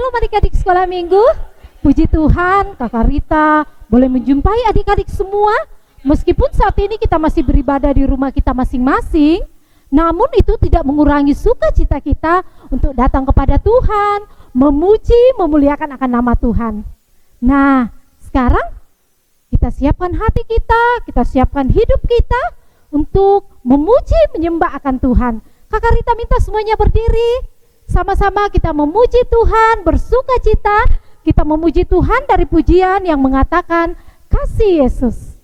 Shalom adik-adik sekolah minggu. Puji Tuhan, Kakak Rita boleh menjumpai adik-adik semua. Meskipun saat ini kita masih beribadah di rumah kita masing-masing, namun itu tidak mengurangi sukacita kita untuk datang kepada Tuhan, memuji, memuliakan akan nama Tuhan. Nah, sekarang kita siapkan hati kita siapkan hidup kita untuk memuji, menyembah akan Tuhan. Kakak Rita minta semuanya berdiri. Sama-sama kita memuji Tuhan, bersukacita. Kita memuji Tuhan dari pujian yang mengatakan kasih Yesus.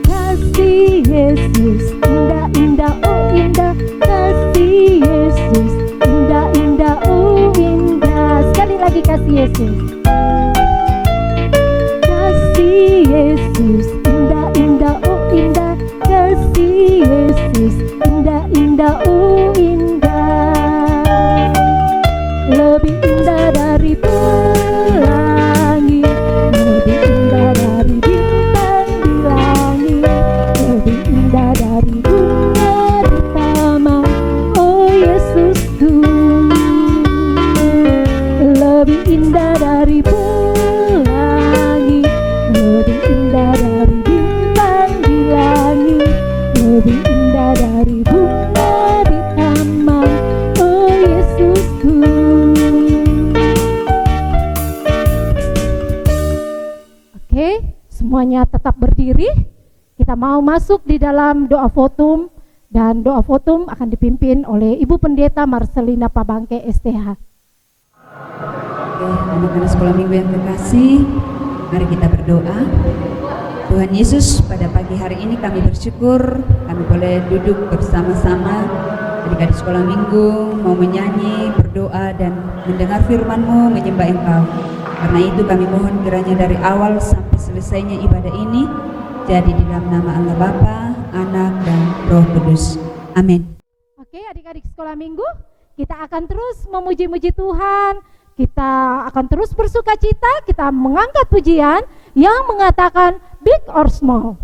Kasih Yesus, indah-indah, oh indah. Kasih Yesus, indah-indah, oh indah. Sekali lagi kasih Yesus. Kasih Yesus, indah-indah, oh indah. Kasih Yesus, indah-indah, oh indah. Lebih indah dari pelangi, lebih indah dari bintang di langit, lebih indah dari bunga di taman, oh Yesusku. Lebih indah dari pelangi, lebih indah dari bintang di langit, lebih indah dari bunga di taman, oh Yesusku. Oke, semuanya tetap berdiri. Kita mau masuk di dalam doa votum, dan doa votum akan dipimpin oleh Ibu Pendeta Marcelina Pabangke STH. Anak-anak sekolah minggu yang terkasih, mari kita berdoa. Tuhan Yesus, pada pagi hari ini kami bersyukur kami boleh duduk bersama-sama adik-adik sekolah minggu, mau menyanyi, berdoa dan mendengar firman-Mu, menyembah Engkau. Karena itu kami mohon kiranya dari awal sampai selesainya ibadah ini jadi di dalam nama Allah Bapa, Anak dan Roh Kudus. Amin. Oke, adik-adik sekolah minggu, kita akan terus memuji-muji Tuhan. Kita akan terus bersukacita, kita mengangkat pujian yang mengatakan big or small.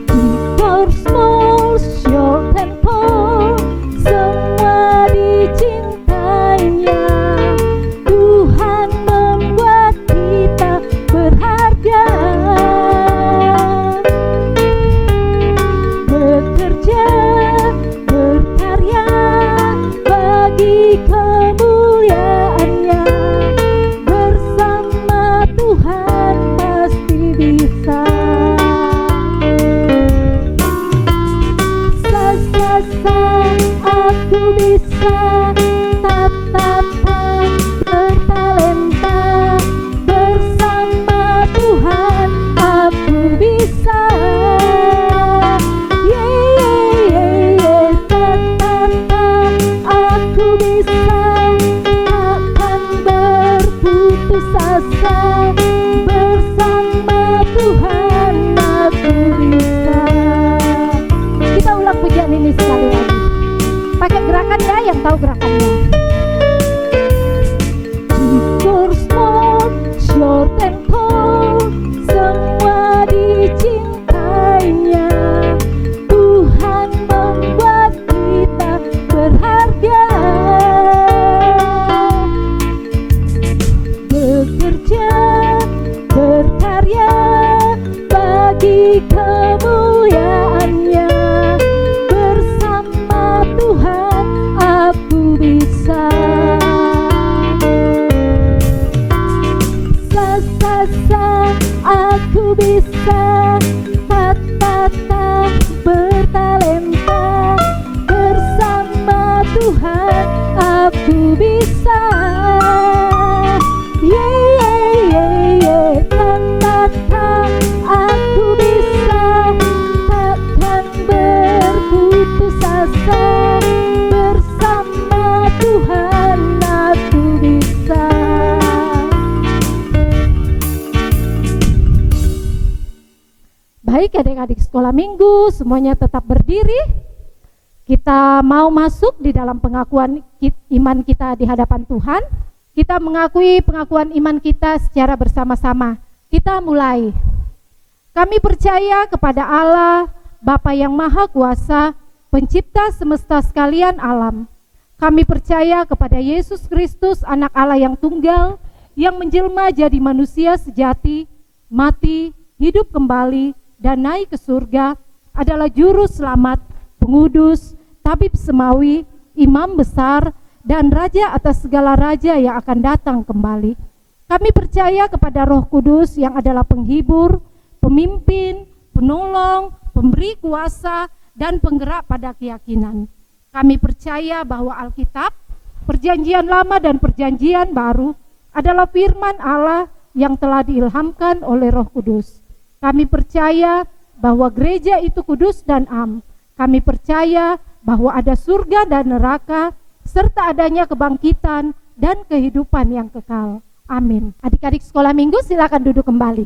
Big or small, short and tall, semua dicintainya. Tuhan membuat kita berharga. Bekerja, berkarya bagi kemuliaannya. Bersama Tuhan pasti bisa. Aku bisa tatapan bertalenta. Bersama Tuhan aku bisa. Tatapan aku bisa. Takkan berputus asa. Bersama Tuhan aku bisa. Kita ulang pujian ini sekali lagi. Pakai gerakan ya, yang tahu gerakannya. Big or small, short and tall, semua dicintainya. Tuhan membuat kita berharga. Bekerja, berkarya bagi kemuliaannya. Bersama Tuhan aku bisa. Aku bisa. Tata bertalenta. Bersama Tuhan aku bisa. Tata aku bisa. Takkan berputus asa. Bersama Tuhan aku bisa. Baik adik-adik sekolah minggu, semuanya tetap berdiri. Kita mau masuk di dalam pengakuan iman kita di hadapan Tuhan. Kita mengakui pengakuan iman kita secara bersama-sama. Kita mulai. Kami percaya kepada Allah, Bapa yang Maha Kuasa, Pencipta semesta sekalian alam. Kami percaya kepada Yesus Kristus, Anak Allah yang tunggal, yang menjelma jadi manusia sejati, mati, hidup kembali, dan naik ke surga, adalah juru selamat, pengudus, tabib semawi, imam besar, dan raja atas segala raja yang akan datang kembali. Kami percaya kepada Roh Kudus yang adalah penghibur, pemimpin, penolong, pemberi kuasa, dan penggerak pada keyakinan. Kami percaya bahwa Alkitab, Perjanjian Lama dan Perjanjian Baru adalah firman Allah yang telah diilhamkan oleh Roh Kudus. Kami percaya bahwa gereja itu kudus dan am. Kami percaya bahwa ada surga dan neraka, serta adanya kebangkitan dan kehidupan yang kekal. Amin. Adik-adik sekolah minggu silakan duduk kembali.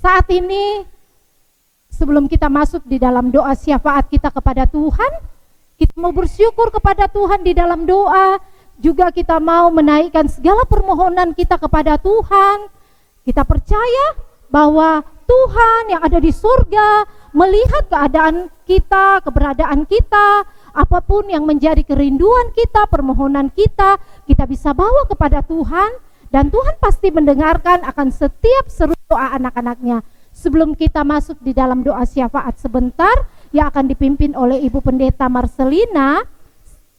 Saat ini sebelum kita masuk di dalam doa syafaat kita kepada Tuhan, kita mau bersyukur kepada Tuhan di dalam doa, juga kita mau menaikkan segala permohonan kita kepada Tuhan. Kita percaya bahwa Tuhan yang ada di surga melihat keadaan kita, keberadaan kita, apapun yang menjadi kerinduan kita, permohonan kita bisa bawa kepada Tuhan, dan Tuhan pasti mendengarkan akan setiap seru doa anak-anaknya. Sebelum kita masuk di dalam doa syafaat sebentar yang akan dipimpin oleh Ibu Pendeta Marcelina,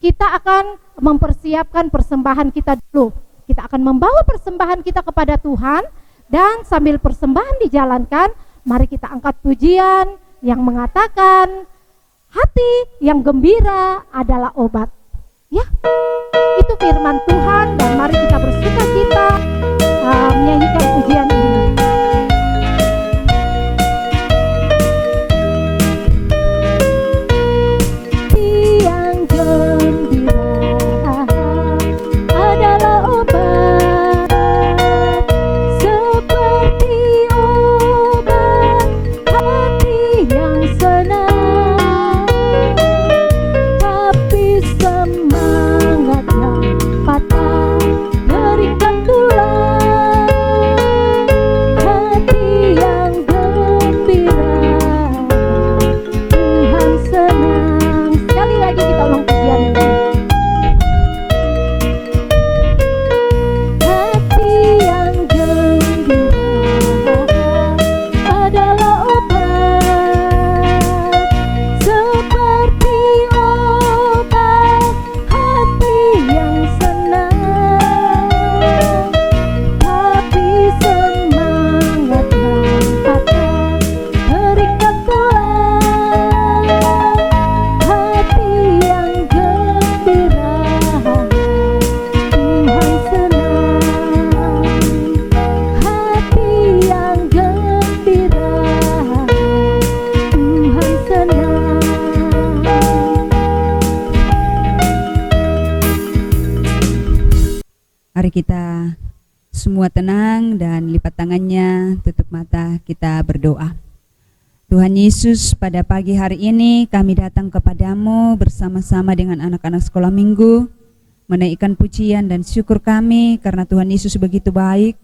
kita akan mempersiapkan persembahan kita dulu. Kita akan membawa persembahan kita kepada Tuhan, dan sambil persembahan dijalankan, mari kita angkat pujian yang mengatakan hati yang gembira adalah obat. Ya, itu firman Tuhan, dan mari kita bersukacita menyanyikan pujian ini. Mari kita semua tenang dan lipat tangannya, tutup mata, kita berdoa. Tuhan Yesus, pada pagi hari ini kami datang kepadamu bersama-sama dengan anak-anak sekolah minggu, menaikkan pujian dan syukur kami karena Tuhan Yesus begitu baik,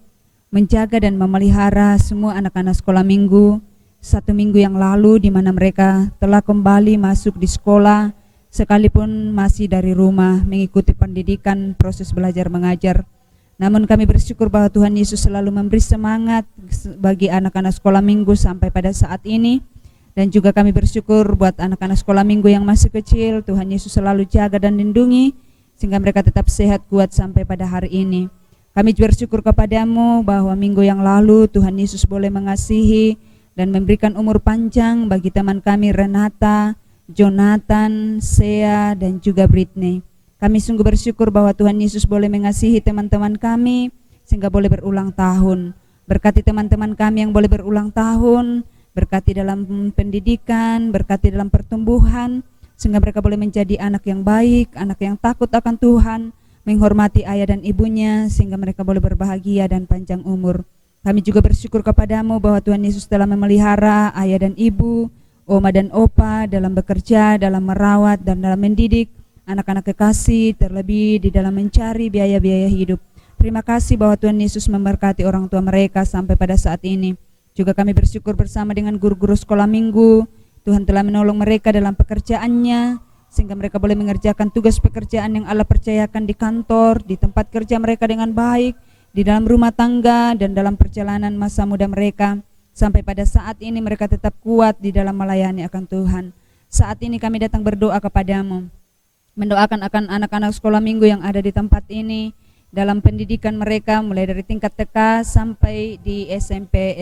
menjaga dan memelihara semua anak-anak sekolah minggu. Satu minggu yang lalu di mana mereka telah kembali masuk di sekolah, sekalipun masih dari rumah mengikuti pendidikan proses belajar mengajar. Namun kami bersyukur bahwa Tuhan Yesus selalu memberi semangat bagi anak-anak sekolah minggu sampai pada saat ini. Dan juga kami bersyukur buat anak-anak sekolah minggu yang masih kecil, Tuhan Yesus selalu jaga dan lindungi sehingga mereka tetap sehat kuat sampai pada hari ini. Kami bersyukur kepadamu bahwa minggu yang lalu Tuhan Yesus boleh mengasihi dan memberikan umur panjang bagi teman kami Renata, Jonathan, Sea, dan juga Britney. Kami sungguh bersyukur bahwa Tuhan Yesus boleh mengasihi teman-teman kami sehingga boleh berulang tahun. Berkati teman-teman kami yang boleh berulang tahun, berkati dalam pendidikan, berkati dalam pertumbuhan, sehingga mereka boleh menjadi anak yang baik, anak yang takut akan Tuhan, menghormati ayah dan ibunya, sehingga mereka boleh berbahagia dan panjang umur. Kami juga bersyukur kepadamu bahwa Tuhan Yesus telah memelihara ayah dan ibu, Oma dan Opa dalam bekerja, dalam merawat, dan dalam mendidik anak-anak kekasih, terlebih di dalam mencari biaya-biaya hidup. Terima kasih bahwa Tuhan Yesus memberkati orang tua mereka sampai pada saat ini. Juga kami bersyukur bersama dengan guru-guru sekolah minggu. Tuhan telah menolong mereka dalam pekerjaannya, sehingga mereka boleh mengerjakan tugas pekerjaan yang Allah percayakan di kantor, di tempat kerja mereka dengan baik, di dalam rumah tangga, dan dalam perjalanan masa muda mereka. Sampai pada saat ini mereka tetap kuat di dalam melayani akan Tuhan. Saat ini kami datang berdoa kepadamu, mendoakan akan anak-anak sekolah minggu yang ada di tempat ini, dalam pendidikan mereka mulai dari tingkat TK sampai di SMP.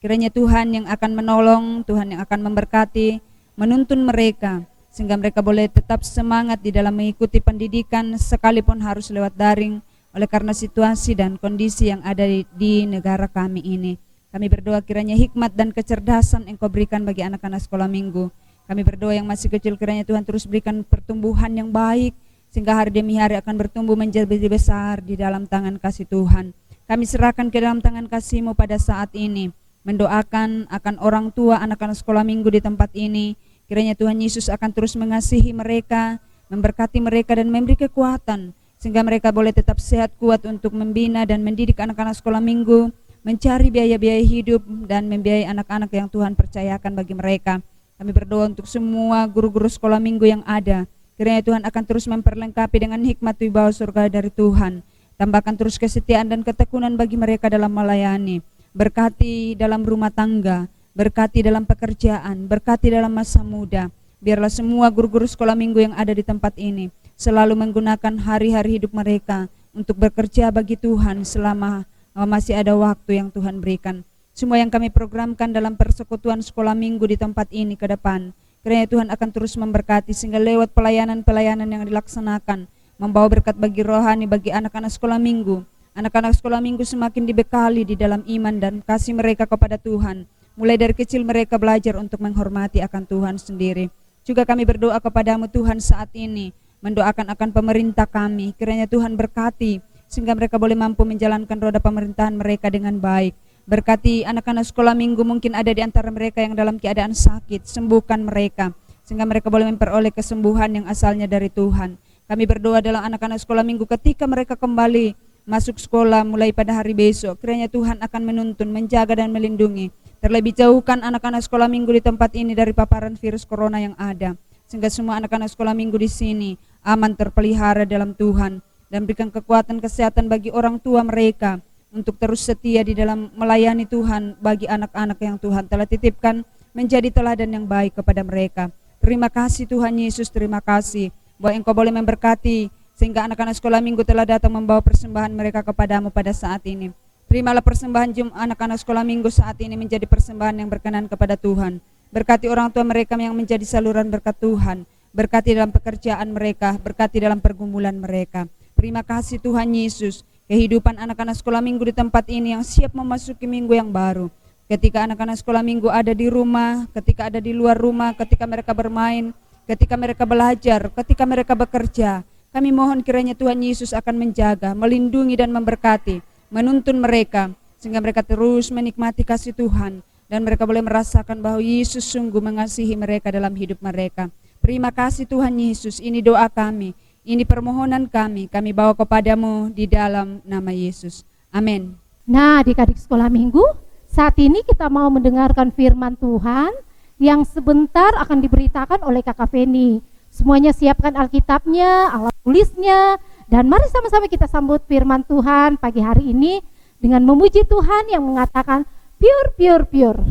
Kiranya Tuhan yang akan menolong, Tuhan yang akan memberkati, menuntun mereka, sehingga mereka boleh tetap semangat di dalam mengikuti pendidikan sekalipun harus lewat daring, oleh karena situasi dan kondisi yang ada di negara kami ini. Kami berdoa kiranya hikmat dan kecerdasan Engkau berikan bagi anak-anak sekolah minggu. Kami berdoa yang masih kecil kiranya Tuhan terus berikan pertumbuhan yang baik, sehingga hari demi hari akan bertumbuh menjadi besar di dalam tangan kasih Tuhan. Kami serahkan ke dalam tangan kasih-Mu pada saat ini, mendoakan akan orang tua anak-anak sekolah minggu di tempat ini. Kiranya Tuhan Yesus akan terus mengasihi mereka, memberkati mereka dan memberi kekuatan, sehingga mereka boleh tetap sehat kuat untuk membina dan mendidik anak-anak sekolah minggu, mencari biaya-biaya hidup dan membiayai anak-anak yang Tuhan percayakan bagi mereka. Kami berdoa untuk semua guru-guru sekolah minggu yang ada. Kiranya Tuhan akan terus memperlengkapi dengan hikmat wibawa surga dari Tuhan. Tambahkan terus kesetiaan dan ketekunan bagi mereka dalam melayani. Berkati dalam rumah tangga, berkati dalam pekerjaan, berkati dalam masa muda. Biarlah semua guru-guru sekolah minggu yang ada di tempat ini selalu menggunakan hari-hari hidup mereka untuk bekerja bagi Tuhan selama masih ada waktu yang Tuhan berikan. Semua yang kami programkan dalam persekutuan sekolah minggu di tempat ini ke depan, kiranya Tuhan akan terus memberkati, sehingga lewat pelayanan-pelayanan yang dilaksanakan membawa berkat bagi rohani bagi anak-anak sekolah minggu. Anak-anak sekolah minggu semakin dibekali di dalam iman dan kasih mereka kepada Tuhan. Mulai dari kecil mereka belajar untuk menghormati akan Tuhan sendiri. Juga kami berdoa kepadamu Tuhan saat ini, mendoakan akan pemerintah kami. Kiranya Tuhan berkati, sehingga mereka boleh mampu menjalankan roda pemerintahan mereka dengan baik. Berkati anak-anak sekolah minggu, mungkin ada di antara mereka yang dalam keadaan sakit, sembuhkan mereka, sehingga mereka boleh memperoleh kesembuhan yang asalnya dari Tuhan. Kami berdoa dalam anak-anak sekolah minggu ketika mereka kembali masuk sekolah mulai pada hari besok. Kiranya Tuhan akan menuntun, menjaga dan melindungi. Terlebih jauhkan anak-anak sekolah minggu di tempat ini dari paparan virus corona yang ada, sehingga semua anak-anak sekolah minggu di sini aman terpelihara dalam Tuhan. Dan berikan kekuatan kesehatan bagi orang tua mereka untuk terus setia di dalam melayani Tuhan bagi anak-anak yang Tuhan telah titipkan menjadi teladan yang baik kepada mereka. Terima kasih Tuhan Yesus, terima kasih bahwa Engkau boleh memberkati, sehingga anak-anak sekolah minggu telah datang membawa persembahan mereka kepadamu pada saat ini. Terimalah persembahan anak-anak sekolah minggu saat ini menjadi persembahan yang berkenan kepada Tuhan. Berkati orang tua mereka yang menjadi saluran berkat Tuhan. Berkati dalam pekerjaan mereka, berkati dalam pergumulan mereka. Terima kasih Tuhan Yesus, kehidupan anak-anak sekolah minggu di tempat ini yang siap memasuki minggu yang baru. Ketika anak-anak sekolah minggu ada di rumah, ketika ada di luar rumah, ketika mereka bermain, ketika mereka belajar, ketika mereka bekerja, kami mohon kiranya Tuhan Yesus akan menjaga, melindungi dan memberkati, menuntun mereka, sehingga mereka terus menikmati kasih Tuhan, dan mereka boleh merasakan bahwa Yesus sungguh mengasihi mereka dalam hidup mereka. Terima kasih Tuhan Yesus, ini doa kami. Ini permohonan kami bawa kepadamu di dalam nama Yesus. Amin. Nah, adik-adik sekolah minggu, saat ini kita mau mendengarkan firman Tuhan yang sebentar akan diberitakan oleh Kakak Feni. Semuanya siapkan Alkitabnya, alat tulisnya, dan mari sama-sama kita sambut firman Tuhan pagi hari ini dengan memuji Tuhan yang mengatakan pure, pure, pure.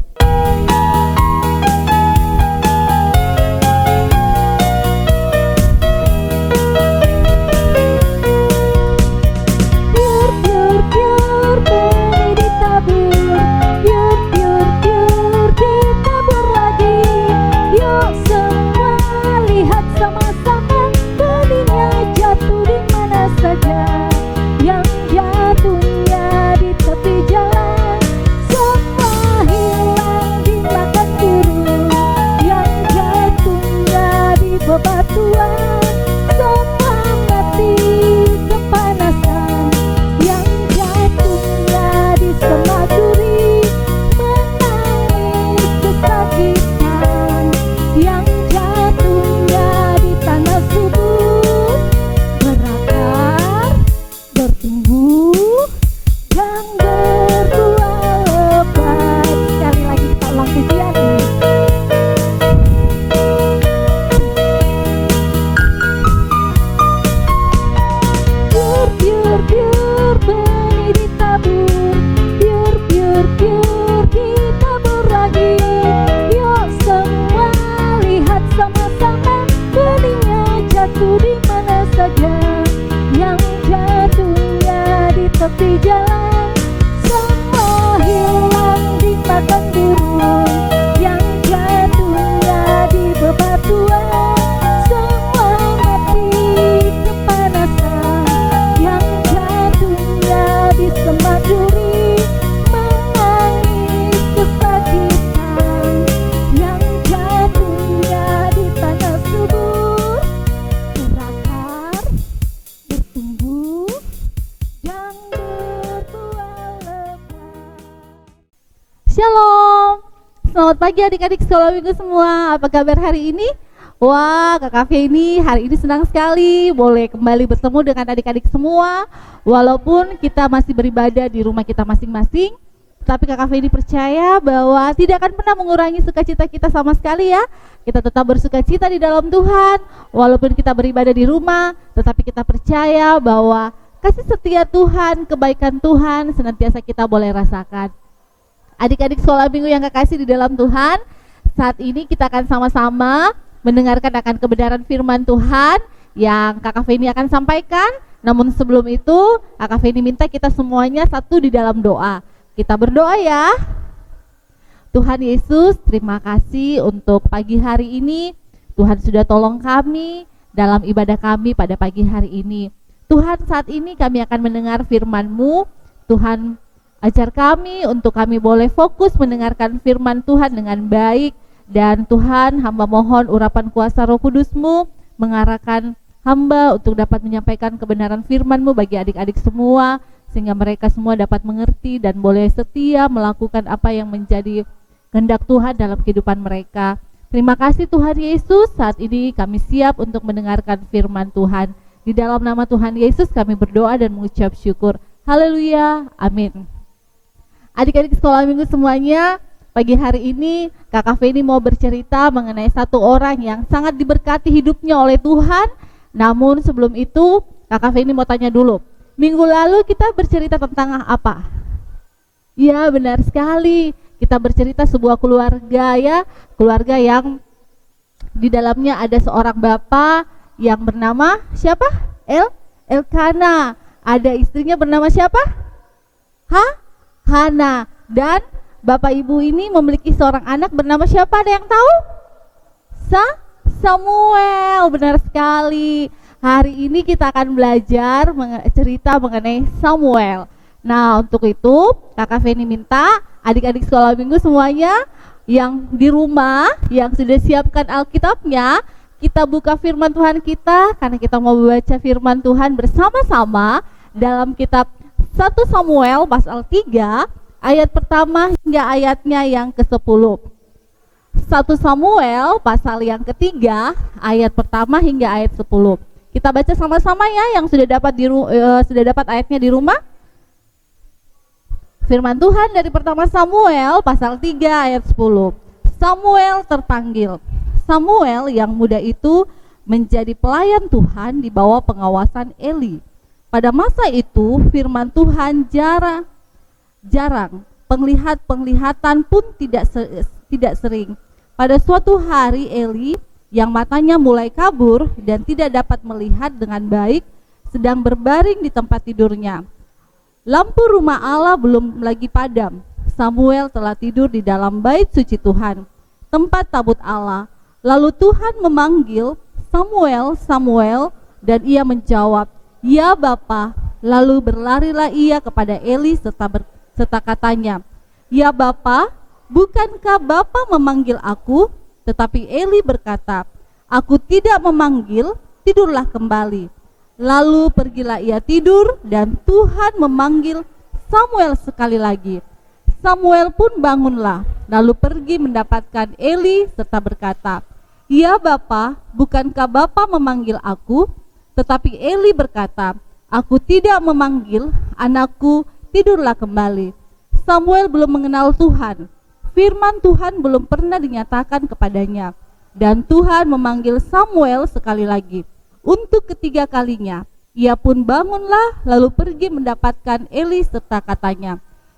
Yang jatuhnya di tepi jalan, semua hilang dimakan burung. Yang jatuhnya di bebatuan, semua mati kepanasan. Yang jatuhnya di semak duri, menangis kesakitan. pagi adik-adik sekolah minggu semua. Apa kabar hari ini? Wah, Kak Feni hari ini senang sekali boleh kembali bertemu dengan adik-adik semua. Walaupun kita masih beribadah di rumah kita masing-masing, tapi Kak Feni percaya bahwa tidak akan pernah mengurangi sukacita kita sama sekali ya. Kita tetap bersukacita di dalam Tuhan, walaupun kita beribadah di rumah, tetapi kita percaya bahwa kasih setia Tuhan, kebaikan Tuhan senantiasa kita boleh rasakan. Adik-adik sekolah minggu yang kekasih di dalam Tuhan, saat ini kita akan sama-sama mendengarkan akan kebenaran firman Tuhan yang Kakak Feni akan sampaikan. Namun sebelum itu, Kakak Feni minta kita semuanya satu di dalam doa. Kita berdoa ya. Tuhan Yesus, terima kasih untuk pagi hari ini. Tuhan sudah tolong kami dalam ibadah kami pada pagi hari ini. Tuhan, saat ini kami akan mendengar firman-Mu. Tuhan, ajar kami untuk kami boleh fokus mendengarkan firman Tuhan dengan baik. Dan Tuhan, hamba mohon urapan kuasa Roh Kudus-Mu mengarahkan hamba untuk dapat menyampaikan kebenaran firman-Mu bagi adik-adik semua, sehingga mereka semua dapat mengerti dan boleh setia melakukan apa yang menjadi kehendak Tuhan dalam kehidupan mereka. Terima kasih Tuhan Yesus, saat ini kami siap untuk mendengarkan firman Tuhan. Di dalam nama Tuhan Yesus kami berdoa dan mengucap syukur. Haleluya, amin. Adik-adik sekolah minggu semuanya, pagi hari ini Kakak Feni mau bercerita mengenai satu orang yang sangat diberkati hidupnya oleh Tuhan. Namun sebelum itu Kakak Feni mau tanya dulu, minggu lalu kita bercerita tentang apa? Ya, benar sekali, kita bercerita sebuah keluarga ya, keluarga yang di dalamnya ada seorang bapak yang bernama siapa? Elkana. Ada istrinya bernama siapa? Hana. Dan bapak ibu ini memiliki seorang anak bernama siapa, ada yang tahu? Samuel, benar sekali. Hari ini kita akan belajar cerita mengenai Samuel. Nah, untuk itu Kakak Feni minta adik-adik sekolah minggu semuanya yang di rumah, yang sudah siapkan Alkitabnya, kita buka firman Tuhan kita, karena kita mau membaca firman Tuhan bersama-sama dalam kitab 1 Samuel pasal 3 ayat pertama hingga ayatnya yang ke-10. 1 Samuel pasal yang ketiga ayat pertama hingga ayat 10. Kita baca sama-sama ya yang sudah dapat ayatnya di rumah. Firman Tuhan dari pertama Samuel pasal 3 ayat 10. Samuel terpanggil. Samuel yang muda itu menjadi pelayan Tuhan di bawah pengawasan Eli. Pada masa itu firman Tuhan jarang, penglihatan pun tidak sering. Pada suatu hari Eli yang matanya mulai kabur dan tidak dapat melihat dengan baik sedang berbaring di tempat tidurnya. Lampu rumah Allah belum lagi padam. Samuel telah tidur di dalam bait suci Tuhan, tempat tabut Allah. Lalu Tuhan memanggil, Samuel, Samuel, dan ia menjawab, ya Bapa. Lalu berlarilah ia kepada Eli serta katanya, ya Bapa, bukankah Bapa memanggil aku? Tetapi Eli berkata, aku tidak memanggil, tidurlah kembali. Lalu pergilah ia tidur dan Tuhan memanggil Samuel sekali lagi. Samuel pun bangunlah, lalu pergi mendapatkan Eli serta berkata, ya Bapa, bukankah Bapa memanggil aku? Tetapi Eli berkata, aku tidak memanggil, anakku, tidurlah kembali. Samuel belum mengenal Tuhan. Firman Tuhan belum pernah dinyatakan kepadanya. Dan Tuhan memanggil Samuel sekali lagi. Untuk ketiga kalinya, ia pun bangunlah lalu pergi mendapatkan Eli serta katanya,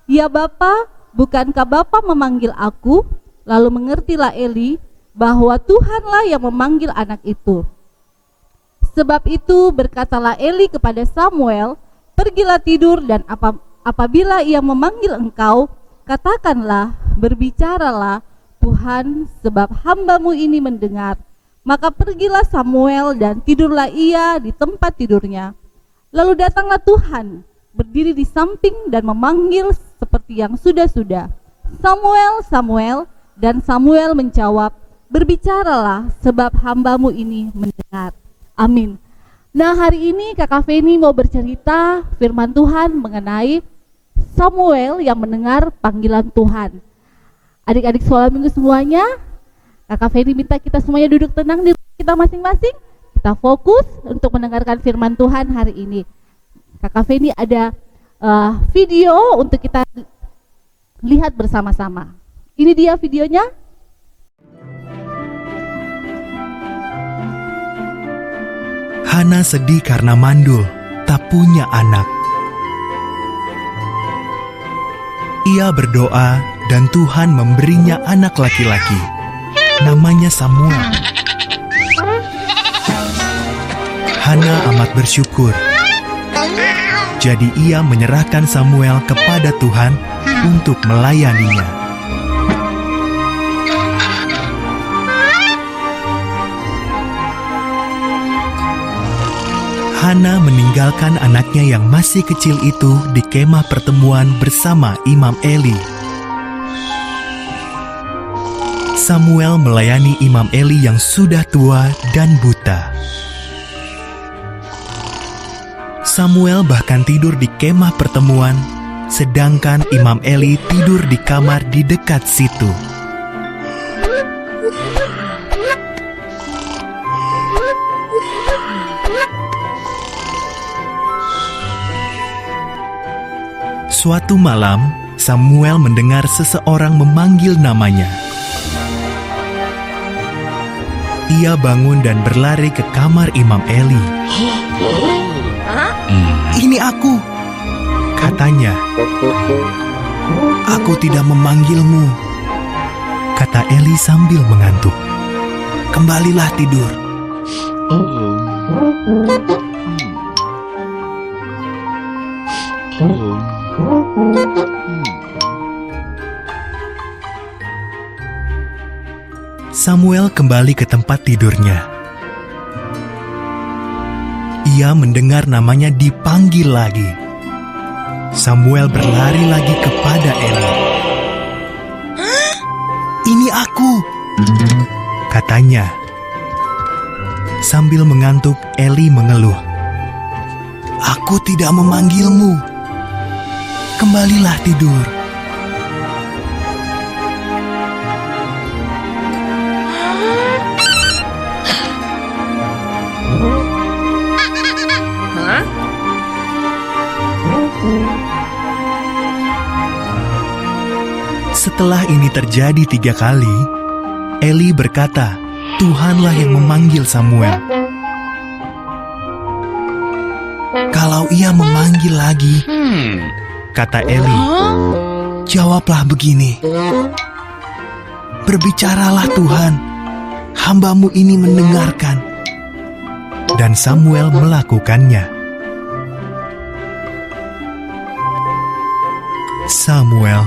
ya Bapa, bukankah Bapa memanggil aku? Lalu mengertilah Eli bahwa Tuhanlah yang memanggil anak itu. Sebab itu berkatalah Eli kepada Samuel, pergilah tidur dan apabila ia memanggil engkau, katakanlah, berbicaralah Tuhan, sebab hamba-Mu ini mendengar. Maka pergilah Samuel dan tidurlah ia di tempat tidurnya. Lalu datanglah Tuhan, berdiri di samping dan memanggil seperti yang sudah-sudah, Samuel, Samuel. Dan Samuel menjawab, berbicaralah sebab hamba-Mu ini mendengar. Amin. Nah, hari ini Kakak Feni mau bercerita firman Tuhan mengenai Samuel yang mendengar panggilan Tuhan. Adik-adik sekolah minggu semuanya, Kakak Feni minta kita semuanya duduk tenang di rumah kita masing-masing. Kita fokus untuk mendengarkan firman Tuhan hari ini. Kakak Feni ada video untuk kita lihat bersama-sama. Ini dia videonya. Hana sedih karena mandul, tak punya anak. Ia berdoa dan Tuhan memberinya anak laki-laki. Namanya Samuel. Hana amat bersyukur. Jadi ia menyerahkan Samuel kepada Tuhan untuk melayaninya. Hana meninggalkan anaknya yang masih kecil itu di kemah pertemuan bersama Imam Eli. Samuel melayani Imam Eli yang sudah tua dan buta. Samuel bahkan tidur di kemah pertemuan, sedangkan Imam Eli tidur di kamar di dekat situ. Suatu malam, Samuel mendengar seseorang memanggil namanya. Ia bangun dan berlari ke kamar Imam Eli. "Ini aku," katanya. "Aku tidak memanggilmu," kata Eli sambil mengantuk. "Kembalilah tidur." Samuel kembali ke tempat tidurnya. Ia mendengar namanya dipanggil lagi. Samuel berlari lagi kepada Eli. "Ini aku," katanya. Sambil mengantuk, Eli mengeluh. "Aku tidak memanggilmu. Kembalilah tidur." Setelah ini terjadi 3 kali, Eli berkata, "Tuhanlah yang memanggil Samuel." "Kalau ia memanggil lagi," kata Eli, "jawablah begini, 'Berbicaralah Tuhan, hamba-Mu ini mendengarkan.'" Dan Samuel melakukannya. "Samuel,"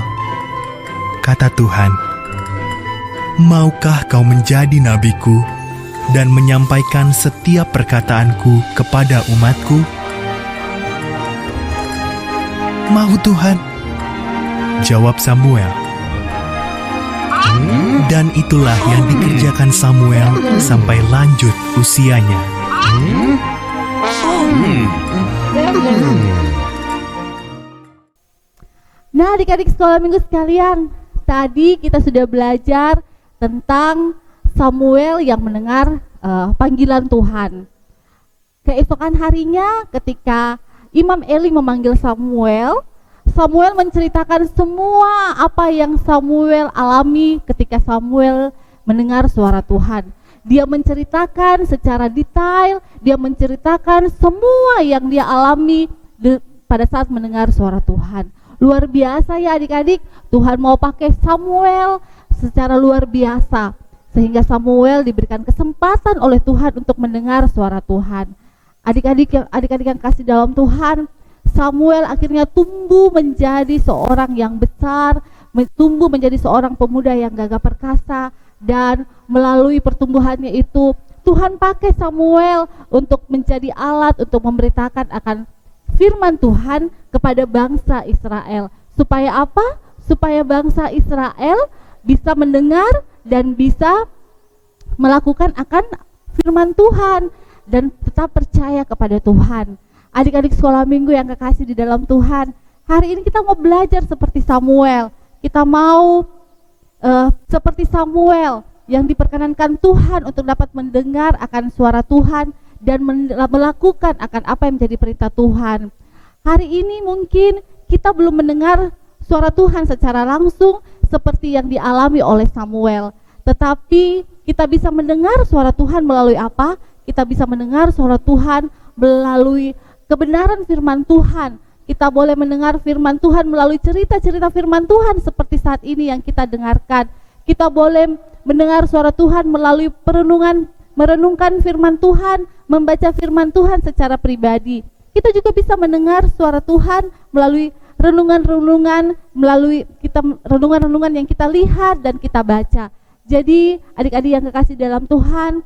kata Tuhan, "maukah kau menjadi nabiku dan menyampaikan setiap perkataanku kepada umatku?" "Mau Tuhan," jawab Samuel. Dan itulah yang dikerjakan Samuel sampai lanjut usianya. Nah, adik-adik sekolah minggu sekalian, tadi kita sudah belajar tentang Samuel yang mendengar panggilan Tuhan. Keesokan harinya ketika Imam Eli memanggil Samuel, Samuel menceritakan semua apa yang Samuel alami ketika Samuel mendengar suara Tuhan. Dia menceritakan secara detail, dia menceritakan semua yang dia alami pada saat mendengar suara Tuhan. Luar biasa ya adik-adik, Tuhan mau pakai Samuel secara luar biasa. Sehingga Samuel diberikan kesempatan oleh Tuhan untuk mendengar suara Tuhan. Adik-adik yang kasih dalam Tuhan, Samuel akhirnya tumbuh menjadi seorang yang besar, tumbuh menjadi seorang pemuda yang gagah perkasa, dan melalui pertumbuhannya itu Tuhan pakai Samuel untuk menjadi alat untuk memberitakan akan firman Tuhan kepada bangsa Israel. Supaya apa? Supaya bangsa Israel bisa mendengar dan bisa melakukan akan firman Tuhan dan tetap percaya kepada Tuhan. Adik-adik sekolah minggu yang kekasih di dalam Tuhan, hari ini kita mau belajar seperti Samuel. Kita mau seperti Samuel yang diperkenankan Tuhan untuk dapat mendengar akan suara Tuhan dan melakukan akan apa yang menjadi perintah Tuhan. Hari ini mungkin kita belum mendengar suara Tuhan secara langsung seperti yang dialami oleh Samuel, tetapi kita bisa mendengar suara Tuhan melalui apa? Kita bisa mendengar suara Tuhan melalui kebenaran firman Tuhan. Kita boleh mendengar firman Tuhan melalui cerita-cerita firman Tuhan seperti saat ini yang kita dengarkan. Kita boleh mendengar suara Tuhan melalui merenungkan firman Tuhan, membaca firman Tuhan secara pribadi. Kita juga bisa mendengar suara Tuhan melalui renungan-renungan yang kita lihat dan kita baca. Jadi adik-adik yang kekasih dalam Tuhan,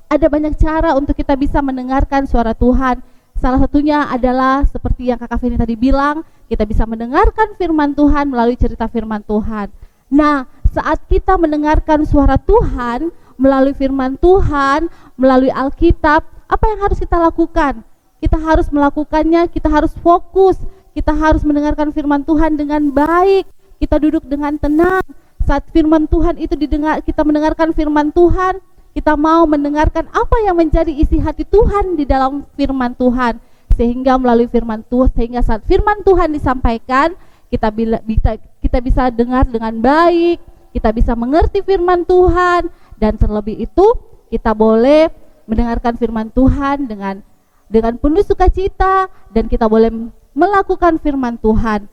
ada banyak cara untuk kita bisa mendengarkan suara Tuhan. Salah satunya adalah seperti yang Kakak Feni tadi bilang, kita bisa mendengarkan firman Tuhan melalui cerita firman Tuhan. Nah, saat kita mendengarkan suara Tuhan melalui firman Tuhan, melalui Alkitab, apa yang harus kita lakukan? Kita harus melakukannya, kita harus fokus, kita harus mendengarkan firman Tuhan dengan baik, kita duduk dengan tenang. Saat firman Tuhan itu kita mendengarkan firman Tuhan, kita mau mendengarkan apa yang menjadi isi hati Tuhan di dalam firman Tuhan, sehingga melalui firman Tuhan, sehingga saat firman Tuhan disampaikan, kita bisa dengar dengan baik, kita bisa mengerti firman Tuhan, dan terlebih itu kita boleh mendengarkan firman Tuhan dengan penuh sukacita, dan kita boleh melakukan firman Tuhan.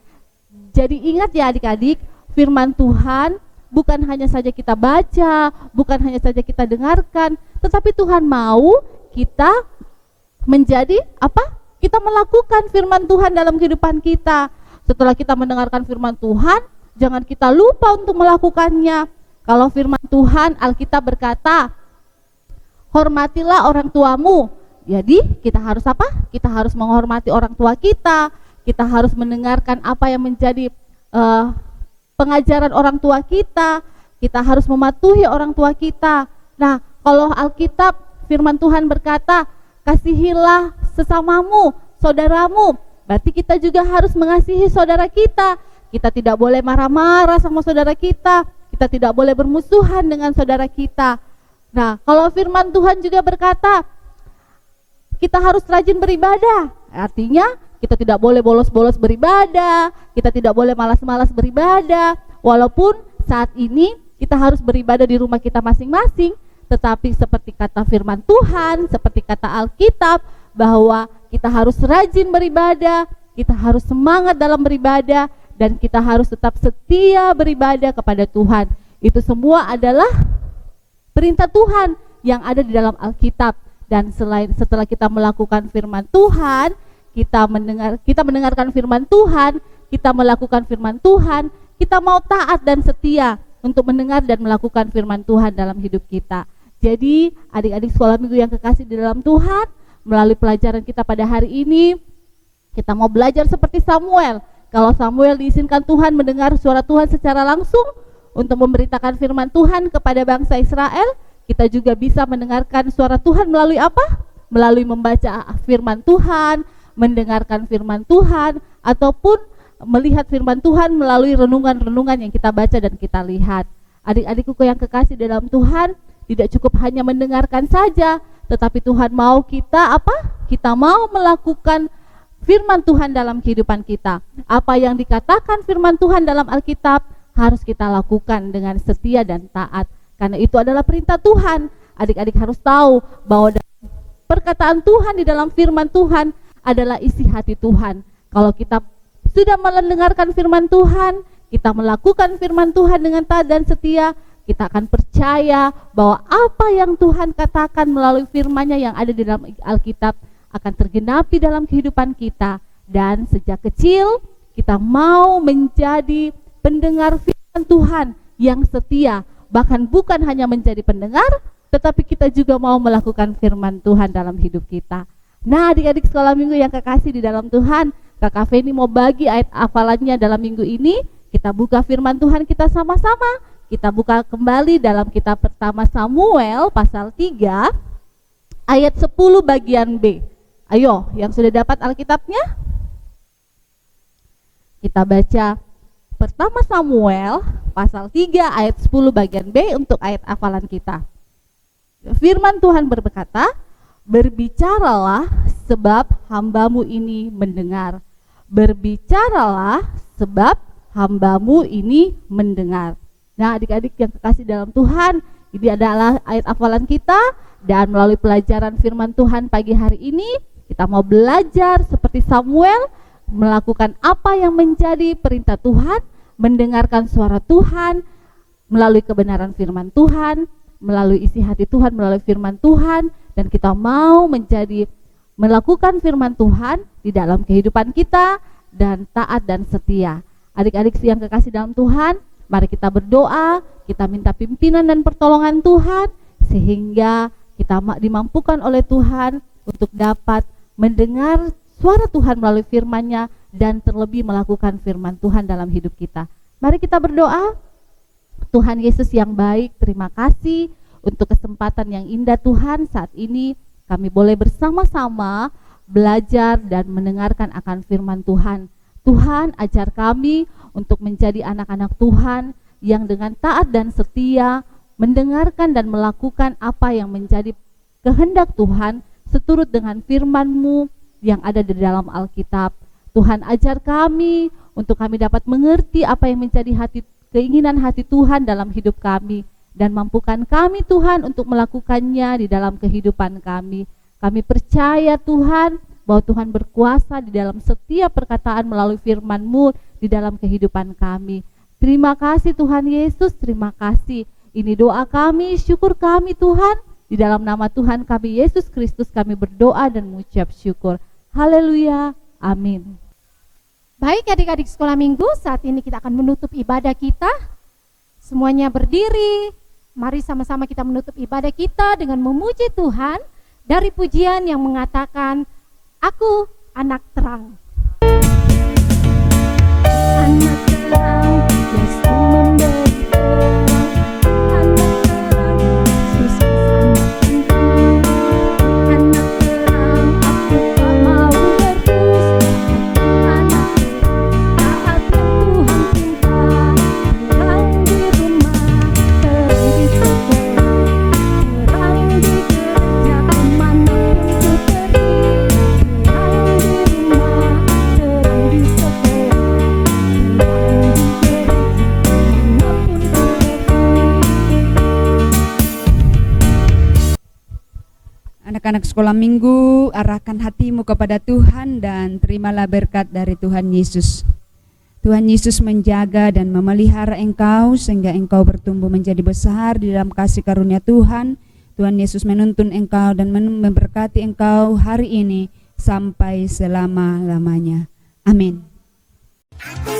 Jadi ingat ya adik-adik, firman Tuhan bukan hanya saja kita baca, bukan hanya saja kita dengarkan, tetapi Tuhan mau kita menjadi apa? Kita melakukan firman Tuhan dalam kehidupan kita. Setelah kita mendengarkan firman Tuhan, jangan kita lupa untuk melakukannya. Kalau firman Tuhan, Alkitab berkata, hormatilah orang tuamu. Jadi kita harus apa? Kita harus menghormati orang tua kita. Kita harus mendengarkan apa yang menjadi pengajaran orang tua kita harus mematuhi orang tua kita. Nah, kalau Alkitab firman Tuhan berkata, kasihilah sesamamu, saudaramu, berarti kita juga harus mengasihi saudara kita. Kita tidak boleh marah-marah sama saudara kita tidak boleh bermusuhan dengan saudara kita. Nah, kalau firman Tuhan juga berkata, kita harus rajin beribadah, artinya kita tidak boleh bolos-bolos beribadah, kita tidak boleh malas-malas beribadah. Walaupun saat ini kita harus beribadah di rumah kita masing-masing, tetapi seperti kata firman Tuhan, seperti kata Alkitab, bahwa kita harus rajin beribadah, kita harus semangat dalam beribadah, dan kita harus tetap setia beribadah kepada Tuhan. Itu semua adalah perintah Tuhan yang ada di dalam Alkitab. Dan setelah kita melakukan firman Tuhan, kita mendengarkan firman Tuhan, kita melakukan firman Tuhan, kita mau taat dan setia untuk mendengar dan melakukan firman Tuhan dalam hidup kita. Jadi adik-adik sekolah minggu yang kekasih di dalam Tuhan, melalui pelajaran kita pada hari ini, kita mau belajar seperti Samuel. Kalau Samuel diizinkan Tuhan mendengar suara Tuhan secara langsung untuk memberitakan firman Tuhan kepada bangsa Israel, kita juga bisa mendengarkan suara Tuhan melalui apa? Melalui membaca firman Tuhan, mendengarkan firman Tuhan, ataupun melihat firman Tuhan melalui renungan-renungan yang kita baca dan kita lihat. Adik-adikku yang kekasih dalam Tuhan, tidak cukup hanya mendengarkan saja, tetapi Tuhan mau kita apa? Kita mau melakukan firman Tuhan dalam kehidupan kita. Apa yang dikatakan firman Tuhan dalam Alkitab harus kita lakukan dengan setia dan taat, karena itu adalah perintah Tuhan. Adik-adik harus tahu bahwa perkataan Tuhan di dalam firman Tuhan adalah isi hati Tuhan. Kalau kita sudah mendengarkan firman Tuhan, kita melakukan firman Tuhan dengan taat dan setia, kita akan percaya bahwa apa yang Tuhan katakan melalui firman-Nya yang ada di dalam Alkitab akan tergenapi dalam kehidupan kita. Dan sejak kecil kita mau menjadi pendengar firman Tuhan yang setia, bahkan bukan hanya menjadi pendengar, tetapi kita juga mau melakukan firman Tuhan dalam hidup kita. Nah, adik-adik sekolah minggu yang kekasih di dalam Tuhan, Kakak Feni mau bagi ayat hafalannya dalam minggu ini. Kita buka firman Tuhan kita sama-sama. Kita buka kembali dalam kitab pertama Samuel pasal 3 ayat 10 bagian B. Ayo, yang sudah dapat Alkitabnya? Kita baca pertama Samuel pasal 3 ayat 10 bagian B untuk ayat hafalan kita. Firman Tuhan berkata, berbicaralah sebab hambamu ini mendengar. Berbicaralah sebab hambamu ini mendengar. Nah, adik-adik yang kekasih dalam Tuhan, ini adalah ayat hafalan kita, dan melalui pelajaran firman Tuhan pagi hari ini, kita mau belajar seperti Samuel, melakukan apa yang menjadi perintah Tuhan, mendengarkan suara Tuhan, melalui kebenaran firman Tuhan, melalui isi hati Tuhan, melalui firman Tuhan, dan kita mau melakukan firman Tuhan di dalam kehidupan kita, dan taat dan setia. Adik-adik yang kekasih dalam Tuhan, mari kita berdoa, kita minta pimpinan dan pertolongan Tuhan, sehingga kita dimampukan oleh Tuhan untuk dapat mendengar suara Tuhan melalui firman-Nya dan terlebih melakukan firman Tuhan dalam hidup kita. Mari kita berdoa. Tuhan Yesus yang baik, terima kasih untuk kesempatan yang indah Tuhan. Saat ini kami boleh bersama-sama belajar dan mendengarkan akan firman Tuhan. Tuhan, ajar kami untuk menjadi anak-anak Tuhan yang dengan taat dan setia mendengarkan dan melakukan apa yang menjadi kehendak Tuhan seturut dengan firman-Mu yang ada di dalam Alkitab. Tuhan, ajar kami untuk kami dapat mengerti apa yang menjadi keinginan hati Tuhan dalam hidup kami, dan mampukan kami Tuhan untuk melakukannya di dalam kehidupan kami. Kami percaya Tuhan bahwa Tuhan berkuasa di dalam setiap perkataan melalui firman-Mu di dalam kehidupan kami. Terima kasih Tuhan Yesus, terima kasih. Ini doa kami, syukur kami Tuhan. Di dalam nama Tuhan kami Yesus Kristus kami berdoa dan mengucap syukur. Haleluya, amin. Baik adik-adik sekolah minggu, saat ini kita akan menutup ibadah kita. Semuanya berdiri, mari sama-sama kita menutup ibadah kita dengan memuji Tuhan dari pujian yang mengatakan, Aku anak terang. Anak terang, Yesus memberi terang. Anak terang, Yesus bersama Anak terang, aku tak mau berdusta. Anak taat yang Tuhan cinta. Terang di rumah, terang di sekolah, terang di gereja, kemanapun ku pergi. Terang di rumah, terang di sekolah, terang di gereja, kemanapun ku pergi. Anak-anak sekolah minggu, arahkan hatimu kepada Tuhan dan terimalah berkat dari Tuhan Yesus. Tuhan Yesus menjaga dan memelihara engkau sehingga engkau bertumbuh menjadi besar di dalam kasih karunia Tuhan. Tuhan Yesus menuntun engkau dan memberkati engkau hari ini sampai selama-lamanya. Amin. Aku